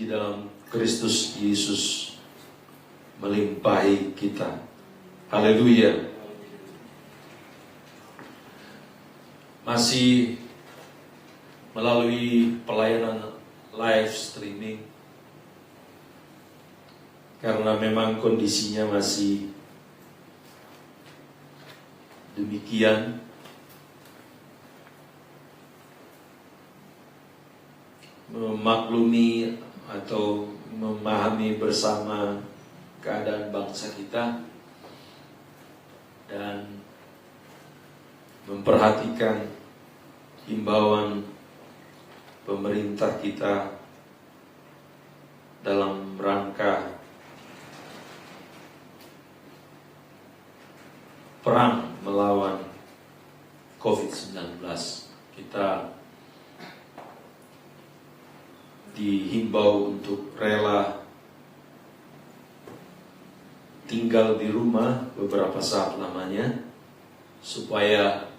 di dalam Kristus Yesus melimpahi kita. Haleluya. Masih melalui pelayanan live streaming, karena memang kondisinya masih demikian. Memaklumi atau memahami bersama keadaan bangsa kita dan memperhatikan himbauan pemerintah kita dalam rangka perang melawan COVID-19. Kita dihimbau untuk rela tinggal di rumah beberapa saat lamanya supaya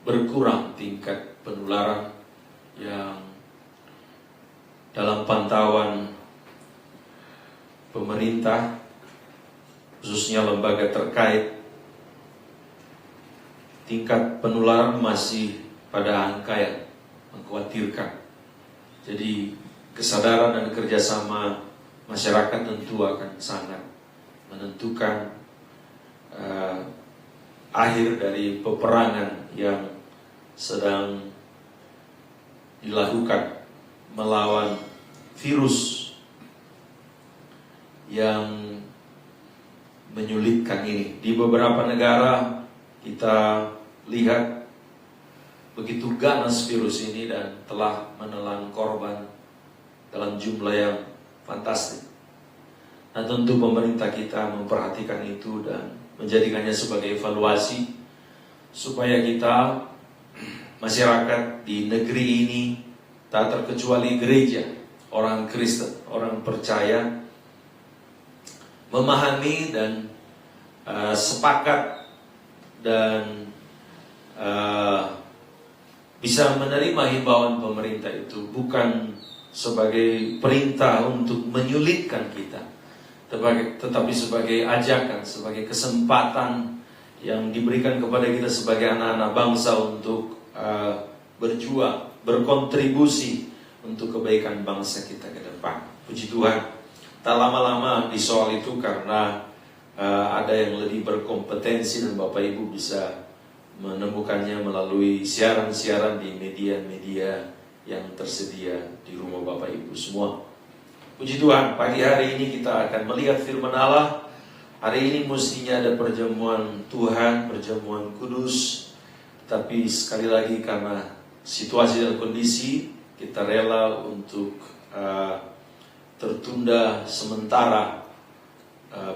berkurang tingkat penularan yang dalam pantauan pemerintah, khususnya lembaga terkait, tingkat penularan masih pada angka yang mengkhawatirkan. Jadi kesadaran dan kerjasama masyarakat tentu akan sangat menentukan akhir dari peperangan yang sedang dilakukan melawan virus yang menyulitkan ini. Di beberapa negara kita lihat begitu ganas virus ini dan telah menelan korban dalam jumlah yang fantastik. Nah, tentu pemerintah kita memperhatikan itu dan menjadikannya sebagai evaluasi supaya kita, masyarakat di negeri ini, tak terkecuali gereja, orang Kristen, orang percaya, memahami dan sepakat dan bisa menerima himbauan pemerintah itu bukan sebagai perintah untuk menyulitkan kita, tetapi sebagai ajakan, sebagai kesempatan yang diberikan kepada kita sebagai anak-anak bangsa untuk berjuang, berkontribusi untuk kebaikan bangsa kita ke depan. Puji Tuhan, tak lama-lama di soal itu karena ada yang lebih berkompetensi dan Bapak Ibu bisa menemukannya melalui siaran-siaran di media-media yang tersedia di rumah Bapak Ibu semua. Puji Tuhan, pagi hari ini kita akan melihat firman Allah. Hari ini mestinya ada perjamuan Tuhan, perjamuan kudus. Tapi sekali lagi karena situasi dan kondisi, kita rela untuk tertunda sementara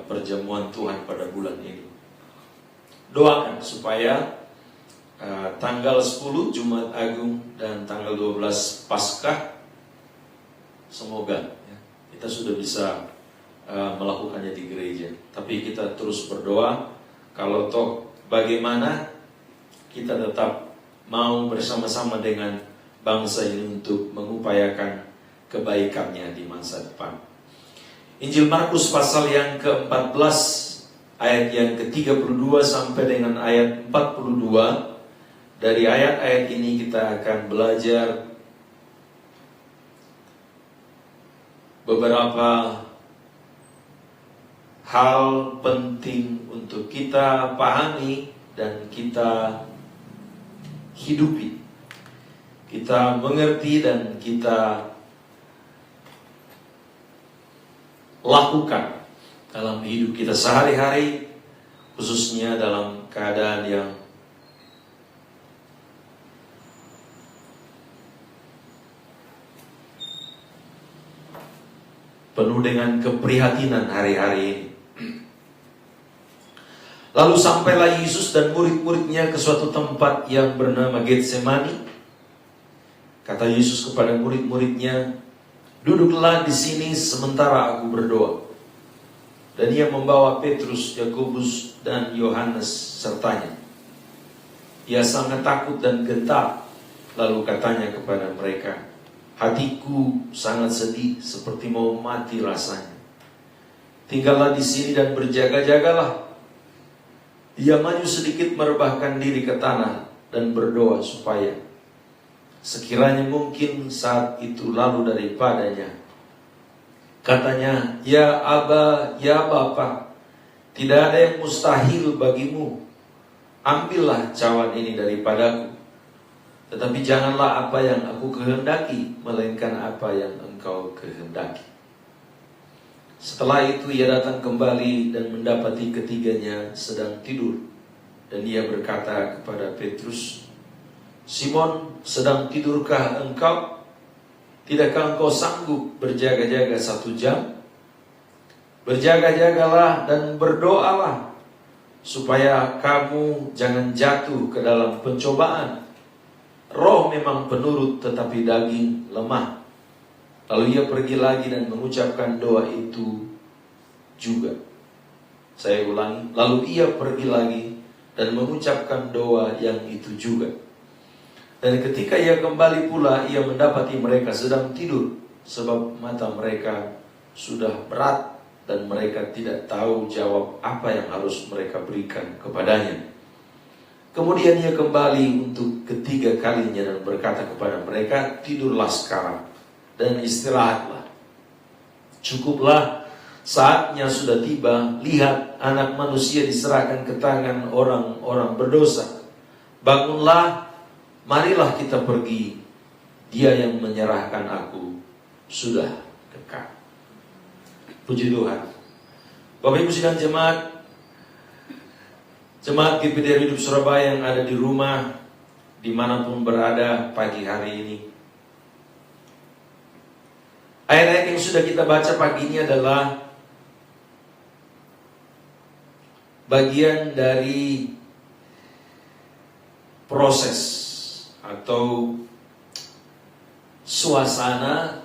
perjamuan Tuhan pada bulan ini. Doakan supaya tanggal 10 Jumat Agung dan tanggal 12 Paskah, semoga kita sudah bisa melakukannya di gereja. Tapi kita terus berdoa, kalau toh bagaimana kita tetap mau bersama-sama dengan bangsa ini untuk mengupayakan kebaikannya di masa depan. Injil Markus pasal yang ke-14 ayat yang ke-32 sampai dengan ayat 42. Dari ayat-ayat ini kita akan belajar beberapa hal penting untuk kita pahami dan kita hidupi, kita mengerti dan kita lakukan dalam hidup kita sehari-hari, khususnya dalam keadaan yang penuh dengan keprihatinan hari-hari ini. Lalu sampailah Yesus dan murid-muridnya ke suatu tempat yang bernama Getsemani. Kata Yesus kepada murid-muridnya, "Duduklah di sini sementara aku berdoa." Dan ia membawa Petrus, Yakobus, dan Yohanes sertanya. Ia sangat takut dan gentar. Lalu katanya kepada mereka, Hatiku sangat sedih, seperti mau mati rasanya. Tinggallah di sini dan berjaga-jagalah. Ia maju sedikit merebahkan diri ke tanah dan berdoa supaya sekiranya mungkin saat itu lalu daripadanya. Katanya, ya Aba, ya Bapa, tidak ada yang mustahil bagimu. Ambillah cawan ini daripadaku. Tetapi janganlah apa yang aku kehendaki, melainkan apa yang engkau kehendaki. Setelah itu ia datang kembali dan mendapati ketiganya sedang tidur. Dan ia berkata kepada Petrus, Simon, sedang tidurkah engkau? Tidakkah engkau sanggup berjaga-jaga 1 jam? Berjaga-jagalah dan berdoalah, supaya kamu jangan jatuh ke dalam pencobaan. Roh memang penurut, tetapi daging lemah. Lalu ia pergi lagi dan mengucapkan doa itu juga. Saya ulangi, lalu ia pergi lagi dan mengucapkan doa yang itu juga. Dan ketika ia kembali pula, ia mendapati mereka sedang tidur, sebab mata mereka sudah berat dan mereka tidak tahu jawab apa yang harus mereka berikan kepadanya. Kemudian ia kembali untuk ketiga kalinya dan berkata kepada mereka, tidurlah sekarang dan istirahatlah. Cukuplah, saatnya sudah tiba. Lihat, Anak Manusia diserahkan ke tangan orang-orang berdosa. Bangunlah, marilah kita pergi. Dia yang menyerahkan aku sudah dekat. Puji Tuhan. Bapak Ibu sidang jemaat GPDR Hidup Surabaya yang ada di rumah, dimanapun berada pagi hari ini. Ayat-ayat yang sudah kita baca pagi ini adalah bagian dari proses atau suasana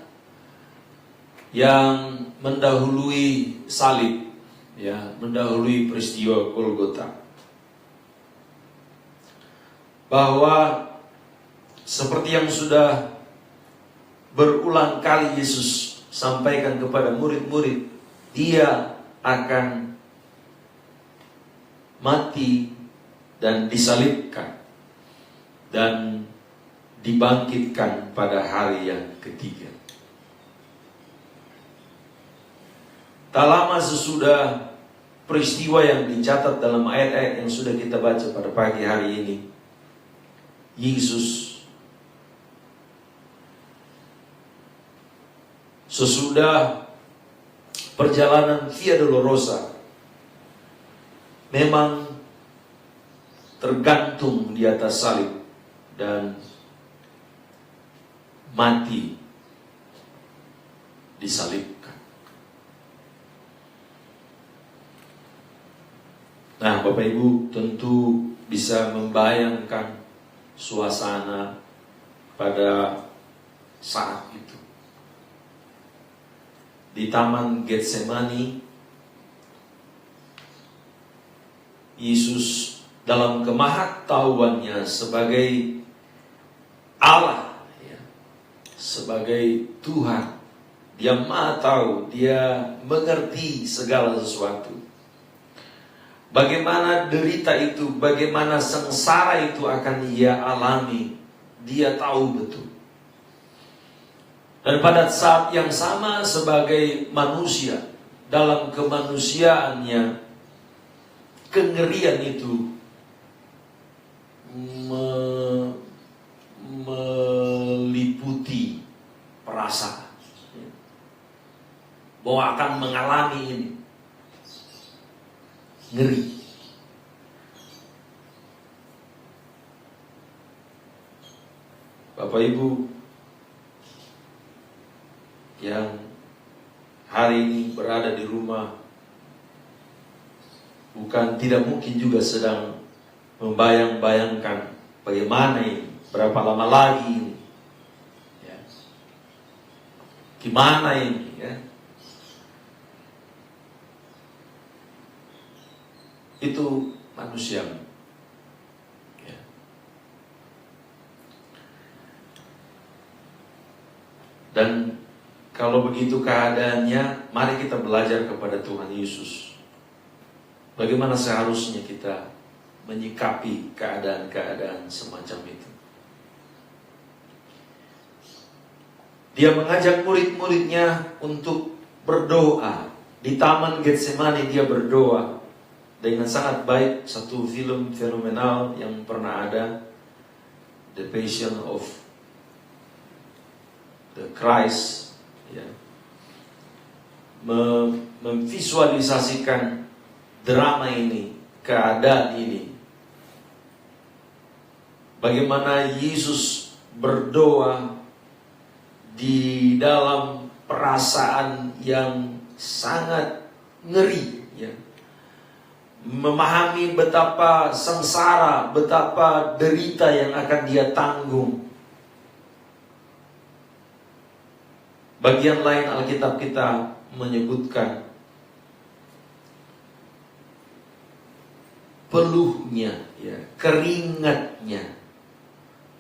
yang mendahului salib, ya, mendahului peristiwa Golgota. Bahwa seperti yang sudah berulang kali Yesus sampaikan kepada murid-murid, Dia akan mati dan disalibkan dan dibangkitkan pada hari yang ketiga. Tak lama sesudah peristiwa yang dicatat dalam ayat-ayat yang sudah kita baca pada pagi hari ini, Yesus sesudah perjalanan Via Dolorosa memang tergantung di atas salib dan mati disalibkan. Nah, Bapak Ibu tentu bisa membayangkan suasana pada saat itu. Di Taman Getsemani, Yesus dalam kemahatauannya sebagai Allah, ya, sebagai Tuhan, Dia Maha Tahu, Dia mengerti segala sesuatu. Bagaimana derita itu, bagaimana sengsara itu akan Ia alami, Dia tahu betul. Dan pada saat yang sama sebagai manusia, dalam kemanusiaannya, kengerian itu meliputi perasaan bahwa akan mengalami ini. Ngeri. Bapak Ibu yang hari ini berada di rumah, bukan tidak mungkin juga sedang membayang-bayangkan bagaimana ini, berapa lama lagi ini, ya, gimana ini, ya. Itu manusia. Ya. Dan kalau begitu keadaannya, mari kita belajar kepada Tuhan Yesus. Bagaimana seharusnya kita menyikapi keadaan-keadaan semacam itu. Dia mengajak murid-muridnya untuk berdoa. Di Taman Getsemani dia berdoa dengan sangat baik. Satu film fenomenal yang pernah ada, The Passion of the Christ, ya, memvisualisasikan drama ini, keadaan ini. Bagaimana Yesus berdoa di dalam perasaan yang sangat ngeri, ya. Memahami betapa sengsara, betapa derita yang akan dia tanggung. Bagian lain Alkitab kita menyebutkan peluhnya, ya, keringatnya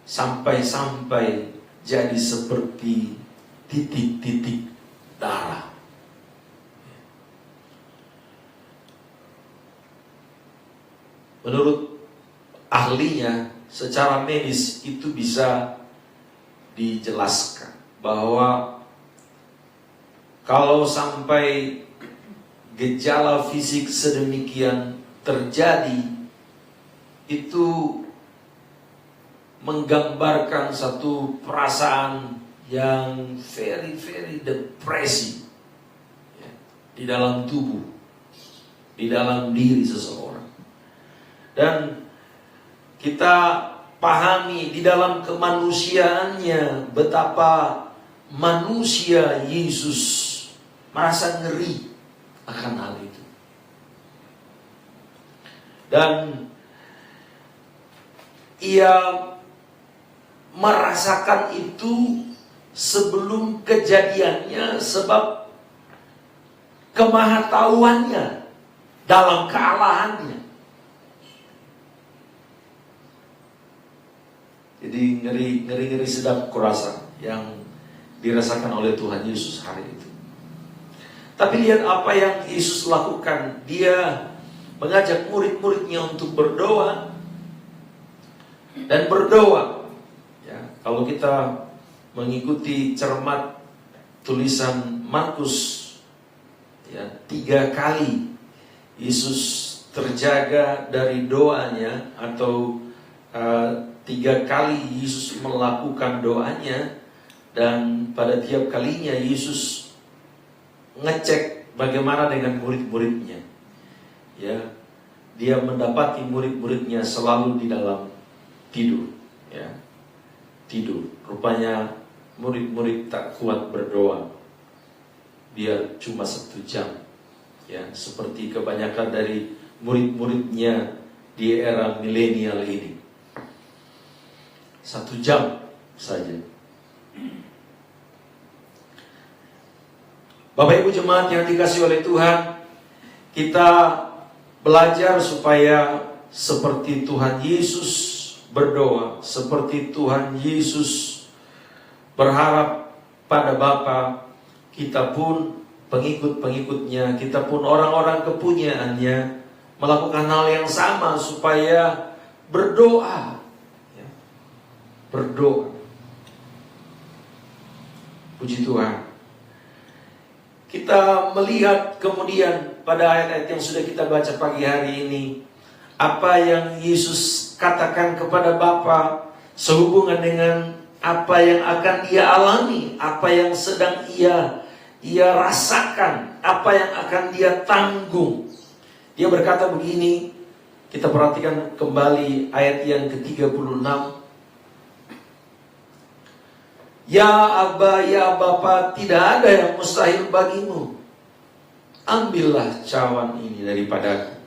sampai-sampai jadi seperti titik-titik darah. Menurut ahlinya, secara medis itu bisa dijelaskan bahwa kalau sampai gejala fisik sedemikian terjadi, itu menggambarkan satu perasaan yang very depresi, ya, di dalam tubuh, di dalam diri seseorang. Dan kita pahami di dalam kemanusiaannya betapa manusia Yesus merasa ngeri akan hal itu. Dan ia merasakan itu sebelum kejadiannya, sebab kemahatauannya dalam kealahannya. Jadi ngeri sedap kurasa yang dirasakan oleh Tuhan Yesus hari itu. Tapi lihat apa yang Yesus lakukan. Dia mengajak murid-muridnya untuk berdoa. Dan berdoa, ya, kalau kita mengikuti cermat tulisan Markus, ya, 3 kali Yesus terjaga dari doanya, atau 3 kali Yesus melakukan doanya. Dan pada tiap kalinya Yesus ngecek bagaimana dengan murid-muridnya. Ya, dia mendapati murid-muridnya selalu di dalam tidur, ya, tidur. Rupanya murid-murid tak kuat berdoa. Dia cuma 1 jam, ya, seperti kebanyakan dari murid-muridnya di era milenial ini. 1 jam saja. Bapak Ibu jemaat yang dikasihi oleh Tuhan, kita belajar supaya seperti Tuhan Yesus berdoa, seperti Tuhan Yesus berharap pada Bapa, kita pun pengikut-pengikutnya, kita pun orang-orang kepunyaannya melakukan hal yang sama supaya berdoa, ya, berdoa. Puji Tuhan. Kita melihat kemudian pada ayat-ayat yang sudah kita baca pagi hari ini, apa yang Yesus katakan kepada Bapa sehubungan dengan apa yang akan dia alami, apa yang sedang ia rasakan, apa yang akan dia tanggung. Dia berkata begini, kita perhatikan kembali ayat yang ke-36. Ya Aba, ya Bapa, tidak ada yang mustahil bagimu. Ambillah cawan ini daripadaku.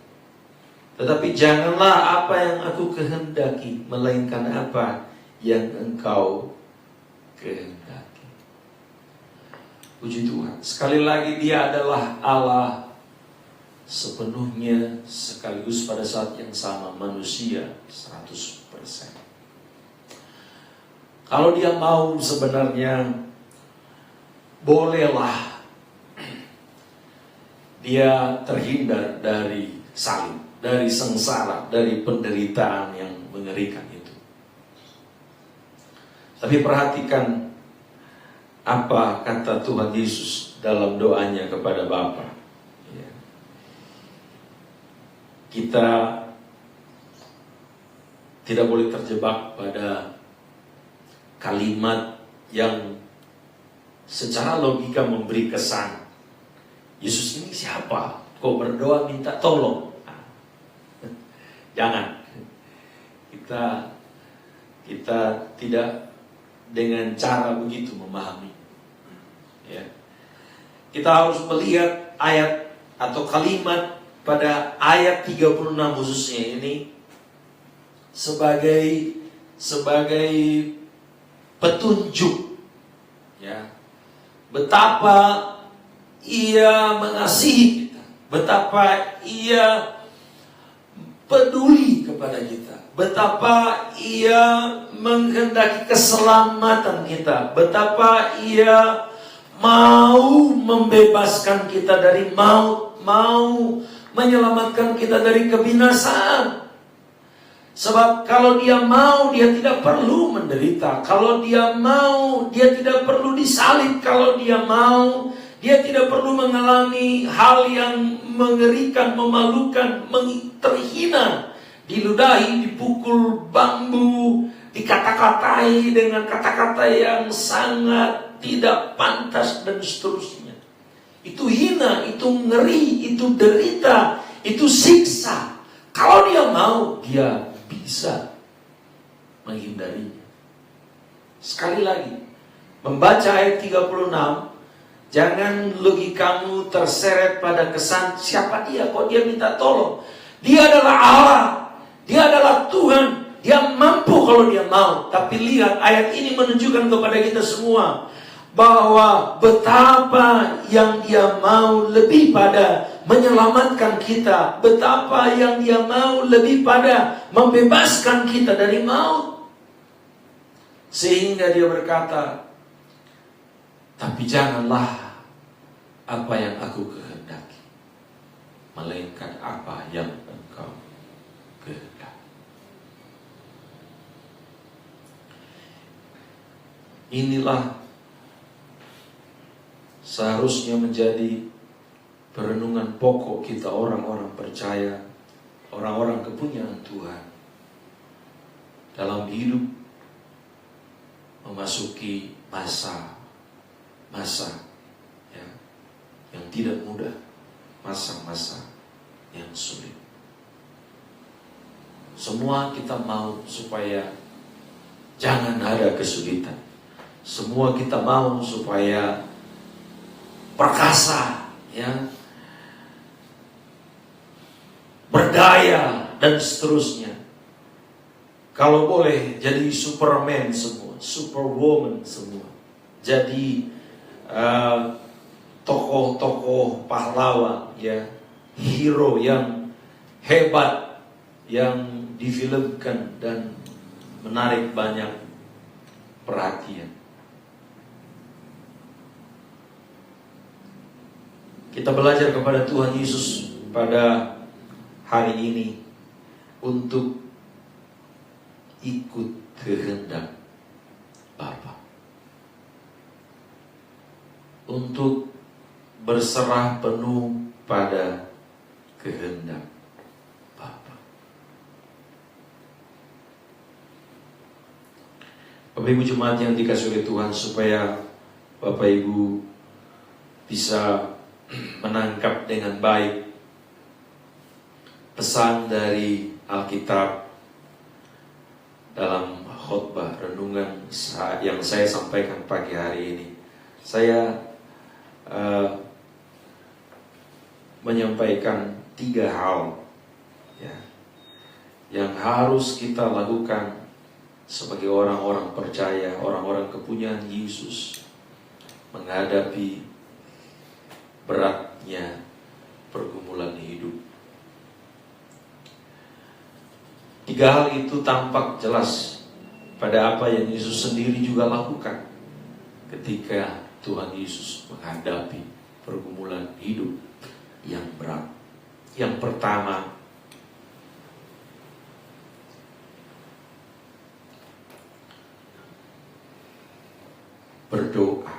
Tetapi janganlah apa yang aku kehendaki, melainkan apa yang engkau kehendaki. Puji Tuhan. Sekali lagi, dia adalah Allah sepenuhnya, sekaligus pada saat yang sama manusia 100%. Kalau dia mau sebenarnya bolehlah dia terhindar dari salib, dari sengsara, dari penderitaan yang mengerikan itu. Tapi perhatikan apa kata Tuhan Yesus dalam doanya kepada Bapa. Ya. Kita tidak boleh terjebak pada kalimat yang secara logika memberi kesan, Yesus ini siapa? Kok berdoa minta tolong? Jangan. Kita tidak dengan cara begitu memahami. Ya. Kita harus melihat ayat atau kalimat pada ayat 36 khususnya ini sebagai petunjuk, ya, betapa Ia mengasihi kita, betapa Ia peduli kepada kita, betapa Ia menghendaki keselamatan kita, betapa Ia mau membebaskan kita dari maut, mau menyelamatkan kita dari kebinasaan. Sebab kalau Dia mau, Dia tidak perlu menderita. Kalau Dia mau, Dia tidak perlu disalib. Kalau Dia mau, Dia tidak perlu mengalami hal yang mengerikan, memalukan, terhina, diludahi, dipukul bambu, dikata-katai dengan kata-kata yang sangat tidak pantas dan seterusnya. Itu hina, itu ngeri, itu derita, itu siksa. Kalau Dia mau, Dia bisa menghindarinya. Sekali lagi, membaca ayat 36, jangan logikamu terseret pada kesan siapa Dia, kok Dia minta tolong. Dia adalah Allah, Dia adalah Tuhan, Dia mampu kalau Dia mau. Tapi lihat, ayat ini menunjukkan kepada kita semua bahwa betapa yang Dia mau lebih pada menyelamatkan kita, betapa yang Dia mau lebih pada membebaskan kita dari maut. Sehingga Dia berkata, tapi janganlah apa yang aku kehendaki, melainkan apa yang engkau kehendaki. Inilah seharusnya menjadi perenungan pokok kita orang-orang percaya, orang-orang kepunyaan Tuhan dalam hidup memasuki masa ya, yang tidak mudah, masa-masa yang sulit. Semua kita mau supaya jangan ada kesulitan. Semua kita mau supaya perkasa, ya, berdaya dan seterusnya. Kalau boleh jadi Superman semua, Superwoman semua, jadi tokoh-tokoh pahlawan, ya, hero yang hebat, yang difilmkan dan menarik banyak perhatian. Kita belajar kepada Tuhan Yesus pada hari ini untuk ikut kehendak Bapa, untuk berserah penuh pada kehendak Bapa. Bapak Ibu jemaat yang dikasihi oleh Tuhan, supaya Bapak Ibu bisa menangkap dengan baik pesan dari Alkitab dalam khotbah renungan yang saya sampaikan pagi hari ini. Saya menyampaikan 3 hal, ya, yang harus kita lakukan sebagai orang-orang percaya, orang-orang kepunyaan Yesus menghadapi beratnya pergumulan hidup. 3 hal itu tampak jelas pada apa yang Yesus sendiri juga lakukan ketika Tuhan Yesus menghadapi pergumulan hidup yang berat. Yang pertama, berdoa.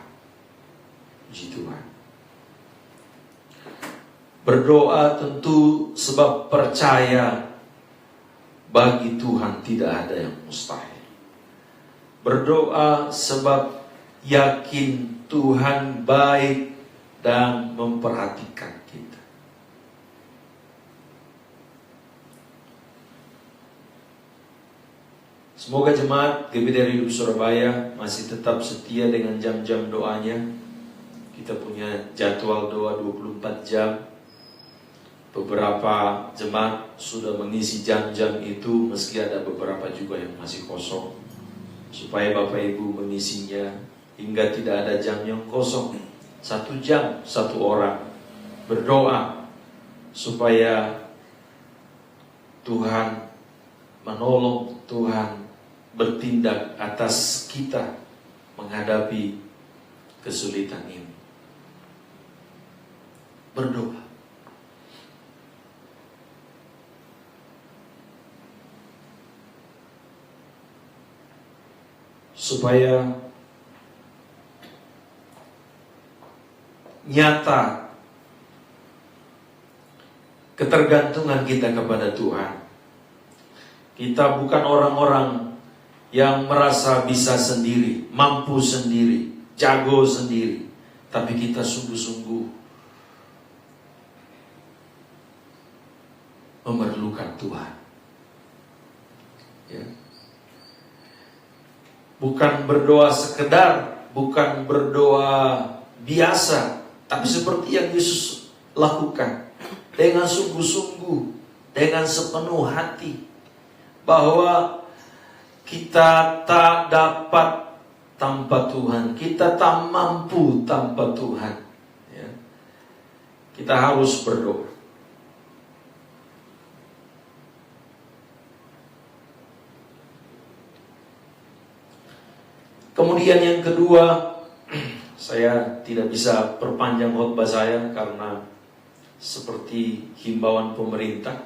Puji Tuhan. Berdoa tentu sebab percaya bagi Tuhan tidak ada yang mustahil. Berdoa sebab yakin Tuhan baik dan memperhatikan kita. Semoga jemaat GBD Hidup Surabaya masih tetap setia dengan jam-jam doanya. Kita punya jadwal doa 24 jam. Beberapa jemaat sudah mengisi jam-jam itu, meski ada beberapa juga yang masih kosong. Supaya Bapak Ibu mengisinya hingga tidak ada jam yang kosong. 1 jam, 1 orang berdoa supaya Tuhan menolong, Tuhan bertindak atas kita menghadapi kesulitan ini. Berdoa. Supaya nyata ketergantungan kita kepada Tuhan. Kita bukan orang-orang yang merasa bisa sendiri, mampu sendiri, jago sendiri, tapi kita sungguh-sungguh memerlukan Tuhan. Ya. Bukan berdoa sekedar, bukan berdoa biasa, tapi seperti yang Yesus lakukan, dengan sungguh-sungguh, dengan sepenuh hati, bahwa kita tak dapat tanpa Tuhan, kita tak mampu tanpa Tuhan. Ya. Kita harus berdoa. Kemudian yang kedua, saya tidak bisa perpanjang khotbah saya karena seperti himbauan pemerintah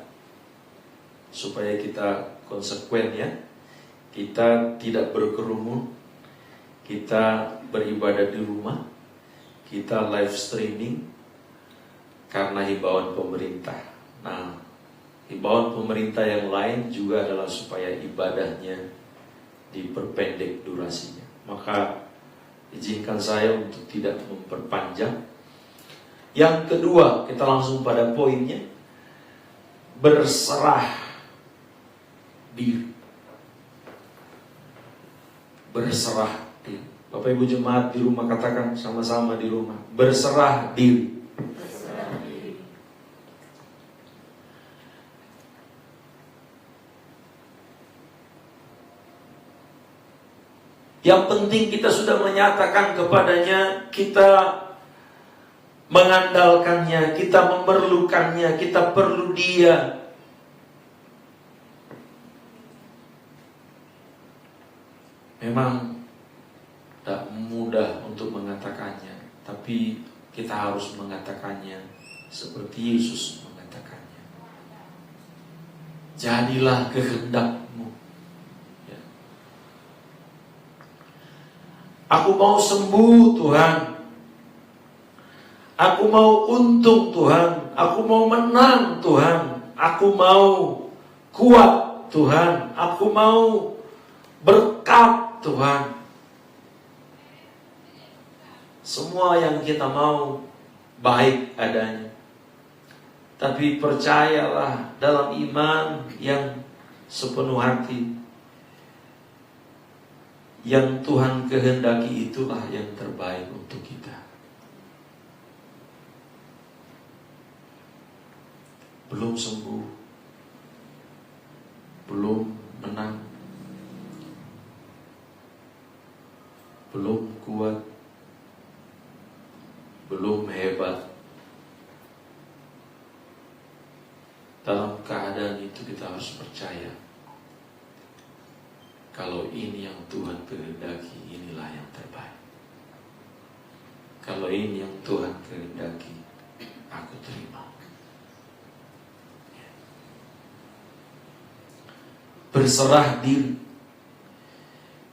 supaya kita konsekuen ya. Kita tidak berkerumun, kita beribadah di rumah, kita live streaming karena himbauan pemerintah. Nah, himbauan pemerintah yang lain juga adalah supaya ibadahnya diperpendek durasinya. Maka izinkan saya untuk tidak memperpanjang. Yang kedua, kita langsung pada poinnya. Berserah diri. Berserah diri. Bapak Ibu jemaat di rumah katakan sama-sama di rumah. Berserah diri. Berserah diri. Yang penting kita sudah menyatakan kepadanya, kita mengandalkannya, kita memerlukannya, kita perlu Dia. Memang tak mudah untuk mengatakannya, tapi kita harus mengatakannya seperti Yesus mengatakannya. Jadilah kehendak-Mu. Ya. Aku mau sembuh Tuhan. Aku mau untung Tuhan. Aku mau menang Tuhan. Aku mau kuat Tuhan. Aku mau berkat Tuhan. Semua yang kita mau baik adanya. Tapi percayalah dalam iman yang sepenuh hati, yang Tuhan kehendaki itulah yang terbaik untuk kita. Belum sembuh, belum menang, belum kuat, belum hebat. Dalam keadaan itu kita harus percaya, kalau ini yang Tuhan kehendaki, inilah yang terbaik. Kalau ini yang Tuhan kehendaki, aku terima. Berserah diri.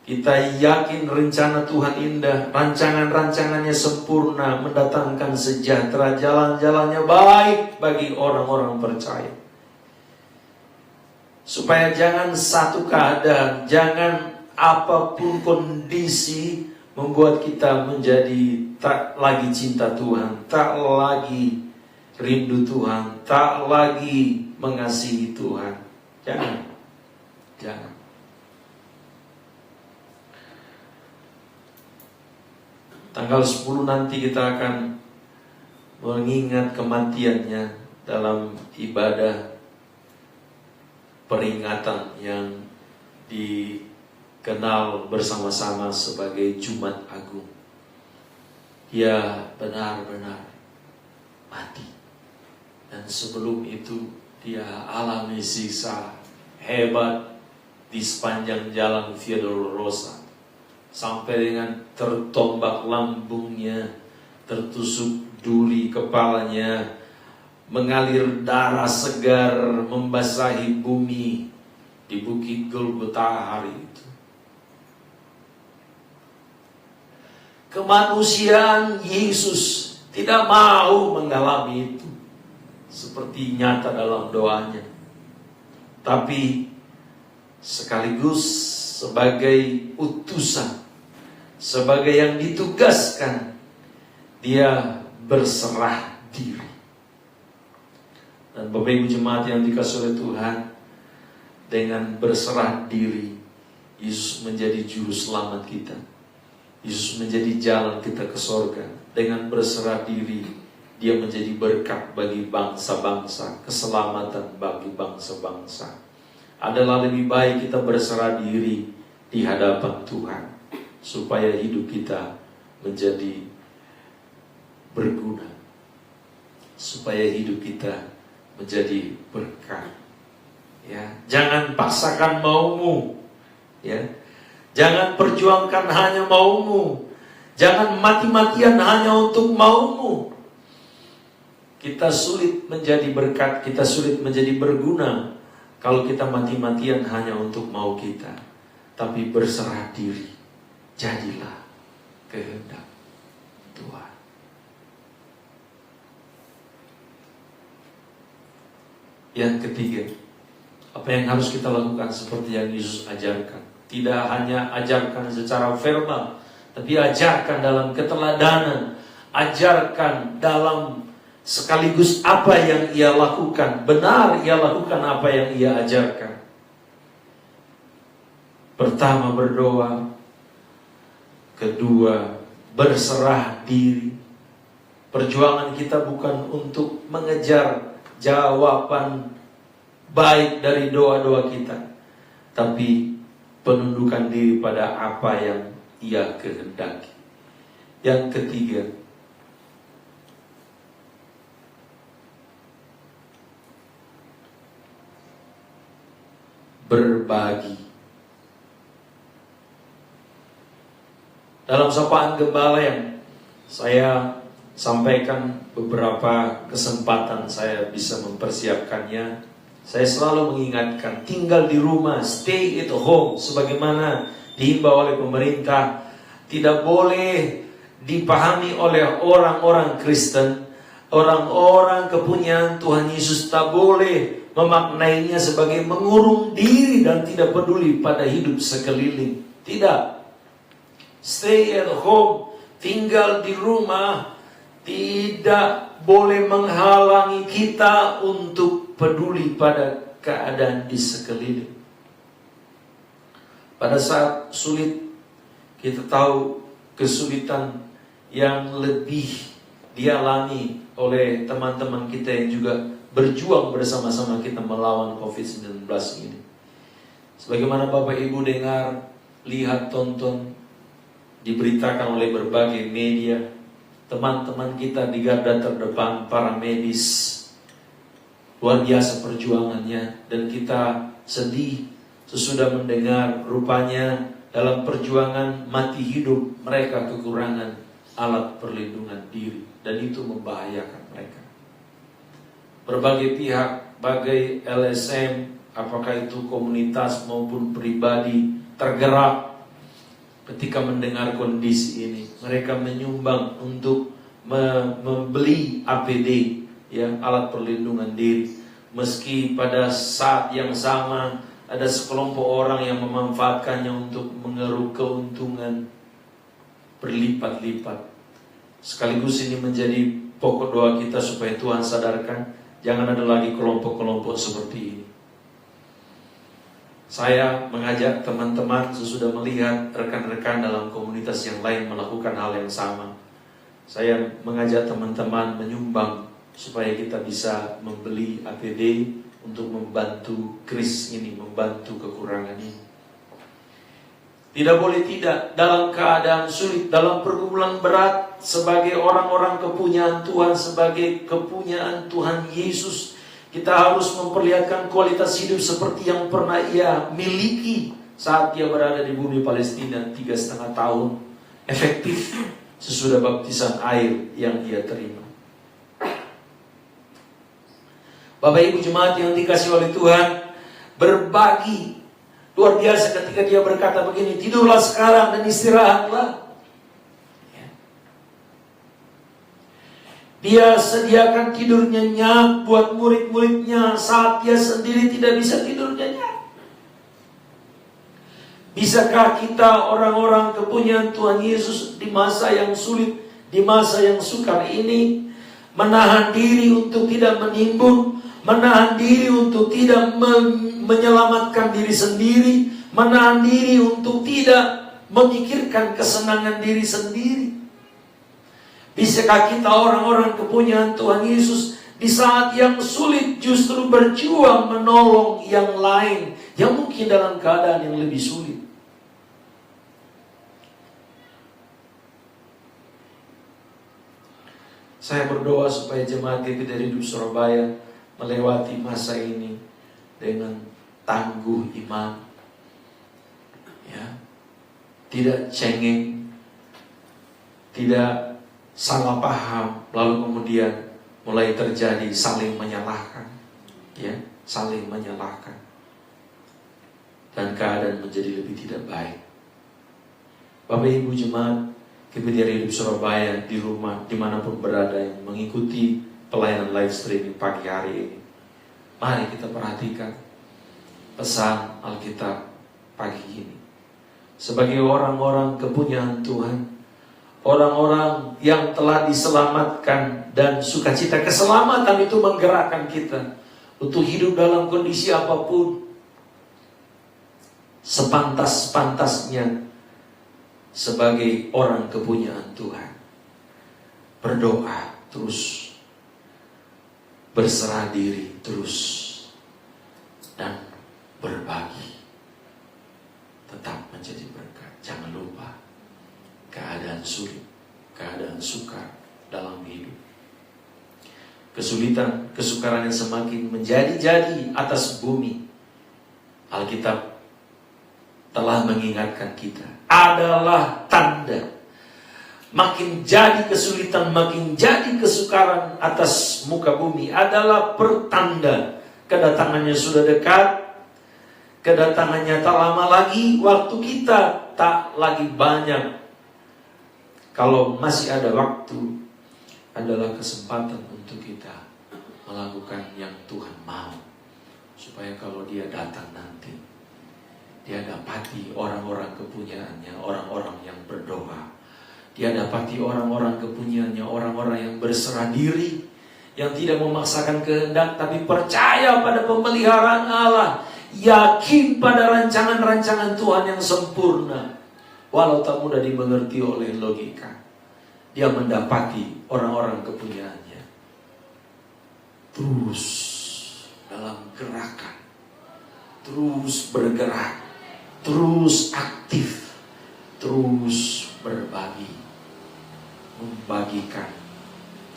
Kita yakin rencana Tuhan indah, rancangan-rancangannya sempurna, mendatangkan sejahtera, jalan-jalannya baik bagi orang-orang percaya. Supaya jangan satu keadaan, jangan apapun kondisi membuat kita menjadi tak lagi cinta Tuhan, tak lagi rindu Tuhan, tak lagi mengasihi Tuhan. Jangan. Tanggal 10 nanti kita akan mengingat kematiannya dalam ibadah peringatan yang dikenal bersama-sama sebagai Jumat Agung. Dia benar-benar mati. Dan sebelum itu dia alami siksa hebat di sepanjang jalan Via Dolorosa, sampai dengan tertombak lambungnya, tertusuk duri kepalanya, mengalir darah segar membasahi bumi di Bukit Golgota hari itu. Kemanusiaan Yesus tidak mau mengalami itu, seperti nyata dalam doanya. Tapi sekaligus sebagai utusan, sebagai yang ditugaskan, dia berserah diri. Dan Bapak Ibu jemaat yang dikasihi oleh Tuhan, dengan berserah diri, Yesus menjadi juru selamat kita. Yesus menjadi jalan kita ke sorga. Dengan berserah diri, dia menjadi berkat bagi bangsa-bangsa, keselamatan bagi bangsa-bangsa. Adalah lebih baik kita berserah diri di hadapan Tuhan, supaya hidup kita menjadi berguna, supaya hidup kita menjadi berkat. Ya, jangan paksakan maumu, ya. Jangan perjuangkan hanya maumu. Jangan mati-matian hanya untuk maumu. Kita sulit menjadi berkat, kita sulit menjadi berguna kalau kita mati-matian hanya untuk mau kita. Tapi berserah diri, jadilah kehendak Tuhan. Yang ketiga, apa yang harus kita lakukan seperti yang Yesus ajarkan. Tidak hanya ajarkan secara verbal, tapi ajarkan dalam keteladanan. Ajarkan dalam sekaligus apa yang ia lakukan. Benar ia lakukan apa yang ia ajarkan. Pertama berdoa. Kedua berserah diri. Perjuangan kita bukan untuk mengejar jawaban baik dari doa-doa kita, tapi penundukan diri pada apa yang ia kehendaki. Yang ketiga, berbagi. Dalam sapaan gembala yang saya sampaikan beberapa kesempatan saya bisa mempersiapkannya, saya selalu mengingatkan, tinggal di rumah, stay at home, sebagaimana dihimbau oleh pemerintah. Tidak boleh dipahami oleh orang-orang Kristen, orang-orang kepunyaan Tuhan Yesus, tak boleh memaknainya sebagai mengurung diri dan tidak peduli pada hidup sekeliling. Tidak. Stay at home, tinggal di rumah, tidak boleh menghalangi kita untuk peduli pada keadaan di sekeliling. Pada saat sulit, kita tahu kesulitan yang lebih dialami oleh teman-teman kita yang juga berjuang bersama-sama kita melawan COVID-19 ini. Sebagaimana Bapak Ibu dengar, lihat, tonton, diberitakan oleh berbagai media, teman-teman kita di garda terdepan, para medis, luar biasa perjuangannya. Dan kita sedih sesudah mendengar rupanya dalam perjuangan mati hidup mereka kekurangan alat perlindungan diri, dan itu membahayakan mereka. Berbagai pihak, bagai LSM, apakah itu komunitas maupun pribadi, tergerak ketika mendengar kondisi ini. Mereka menyumbang untuk membeli APD, ya, alat perlindungan diri. Meski pada saat yang sama ada sekelompok orang yang memanfaatkannya untuk mengeruk keuntungan berlipat-lipat. Sekaligus ini menjadi pokok doa kita supaya Tuhan sadarkan, jangan ada lagi kelompok-kelompok seperti ini. Saya mengajak teman-teman sesudah melihat rekan-rekan dalam komunitas yang lain melakukan hal yang sama. Saya mengajak teman-teman menyumbang supaya kita bisa membeli APD untuk membantu kris ini, membantu kekurangan ini. Tidak boleh tidak, dalam keadaan sulit, dalam pergumulan berat, sebagai orang-orang kepunyaan Tuhan, sebagai kepunyaan Tuhan Yesus, kita harus memperlihatkan kualitas hidup seperti yang pernah ia miliki saat ia berada di bumi Palestina 3,5 tahun, efektif sesudah baptisan air yang ia terima. Bapak Ibu jemaat yang dikasihi oleh Tuhan, berbagi luar biasa ketika dia berkata begini, tidurlah sekarang dan istirahatlah. Dia sediakan tidur nyenyak buat murid-muridnya saat dia sendiri tidak bisa tidur nyenyak. Bisakah kita orang-orang kepunyaan Tuhan Yesus di masa yang sulit, di masa yang sukar ini, menahan diri untuk tidak menimbun, menahan diri untuk tidak menyelamatkan diri sendiri, menahan diri untuk tidak memikirkan kesenangan diri sendiri? Bisakah kita orang-orang kepunyaan Tuhan Yesus di saat yang sulit justru berjuang menolong yang lain yang mungkin dalam keadaan yang lebih sulit? Saya berdoa supaya jemaat GPD Hidup Surabaya melewati masa ini dengan tangguh iman, ya, tidak cengeng, tidak salah paham, lalu kemudian mulai terjadi saling menyalahkan, ya, saling menyalahkan, dan keadaan menjadi lebih tidak baik. Bapak Ibu jemaat GPD Hidup Surabaya di rumah dimanapun berada yang mengikuti pelayanan live streaming pagi hari ini, mari kita perhatikan pesan Alkitab pagi ini. Sebagai orang-orang kepunyaan Tuhan, orang-orang yang telah diselamatkan, dan sukacita keselamatan itu menggerakkan kita untuk hidup dalam kondisi apapun sepantas-pantasnya sebagai orang kepunyaan Tuhan. Berdoa terus, berserah diri terus, dan berbagi tetap menjadi berkat. Jangan lupa, keadaan sulit, keadaan sukar dalam hidup, kesulitan, kesukaran yang semakin menjadi-jadi atas bumi, Alkitab telah mengingatkan kita, adalah tanda. Makin jadi kesulitan, makin jadi kesukaran atas muka bumi adalah pertanda kedatangannya sudah dekat, kedatangannya tak lama lagi, waktu kita tak lagi banyak. Kalau masih ada waktu, adalah kesempatan untuk kita melakukan yang Tuhan mau, supaya kalau dia datang nanti, dia dapati orang-orang kepunyaannya, orang-orang yang berdoa. Dia dapati orang-orang kepunyaannya, orang-orang yang berserah diri, yang tidak memaksakan kehendak, tapi percaya pada pemeliharaan Allah, yakin pada rancangan-rancangan Tuhan yang sempurna. Walau tak mudah dimengerti oleh logika, dia mendapati orang-orang kepunyaannya terus dalam gerakan, terus bergerak, terus aktif, terus berbagi, membagikan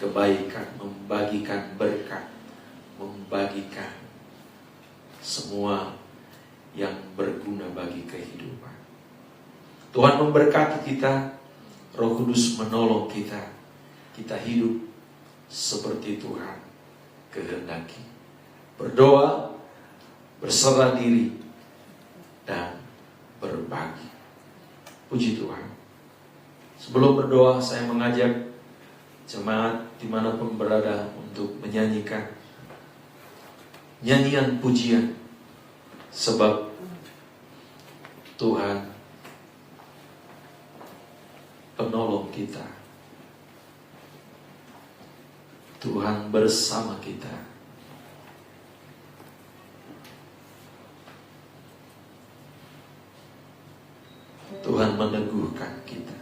kebaikan, membagikan berkat, membagikan semua yang berguna bagi kehidupan. Tuhan memberkati kita. Roh Kudus menolong kita. Kita hidup seperti Tuhan kehendaki. Berdoa, berserah diri, dan berbagi. Puji Tuhan. Sebelum berdoa, saya mengajak jemaat dimanapun berada untuk menyanyikan nyanyian pujian, sebab Tuhan penolong kita. Tuhan bersama kita. Tuhan meneguhkan kita.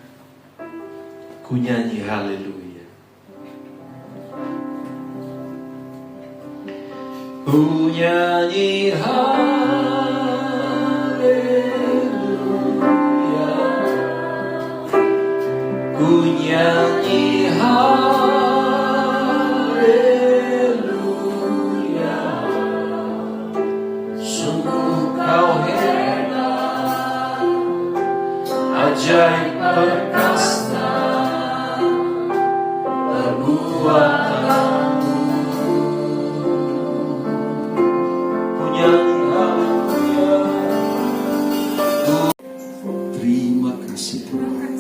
Ku nyanyi haleluya. Ku nyanyi haleluya. Ku nyanyi haleluya. Sungguh kau hebat, ajaib perkasa perbuatanmu. Ku nyanyi haleluya. Terima kasih Tuhan.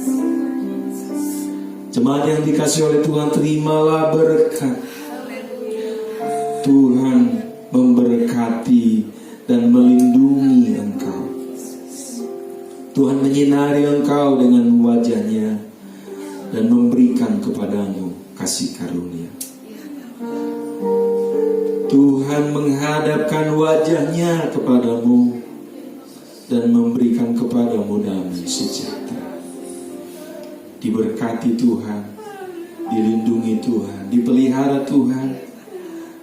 Jemaat yang dikasih oleh Tuhan, terimalah berkat. Tuhan memberkati dan melindungi engkau. Tuhan menyinari engkau dengan wajah-Nya dan memberikan kepadamu kasih karunia. Tuhan menghadapkan wajah-Nya kepadamu dan memberikan kepadamu damai sejahtera. Diberkati Tuhan, dilindungi Tuhan, dipelihara Tuhan,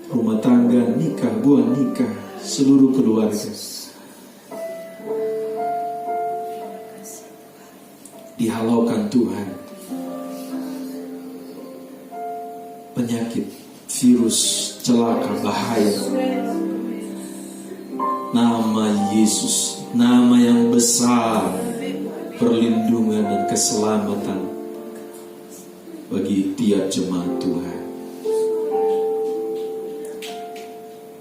rumah tangga, nikah, buah nikah, seluruh keluarga dihalaukan Tuhan. Penyakit, virus, celaka, bahaya, nama Yesus, nama yang besar, perlindungan dan keselamatan bagi tiap jemaat Tuhan.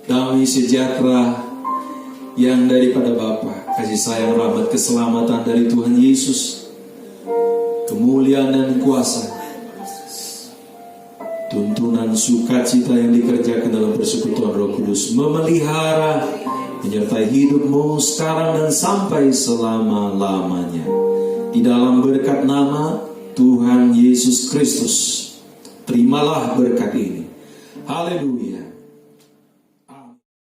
Damai sejahtera yang daripada Bapa, kasih sayang, rahmat, keselamatan dari Tuhan Yesus, kemuliaan dan kuasa, tuntunan sukacita yang dikerjakan dalam persekutuan Roh Kudus memelihara, menyertai hidupmu sekarang dan sampai selama-lamanya. Di dalam berkat nama Tuhan Yesus Kristus, terimalah berkat ini. Haleluya.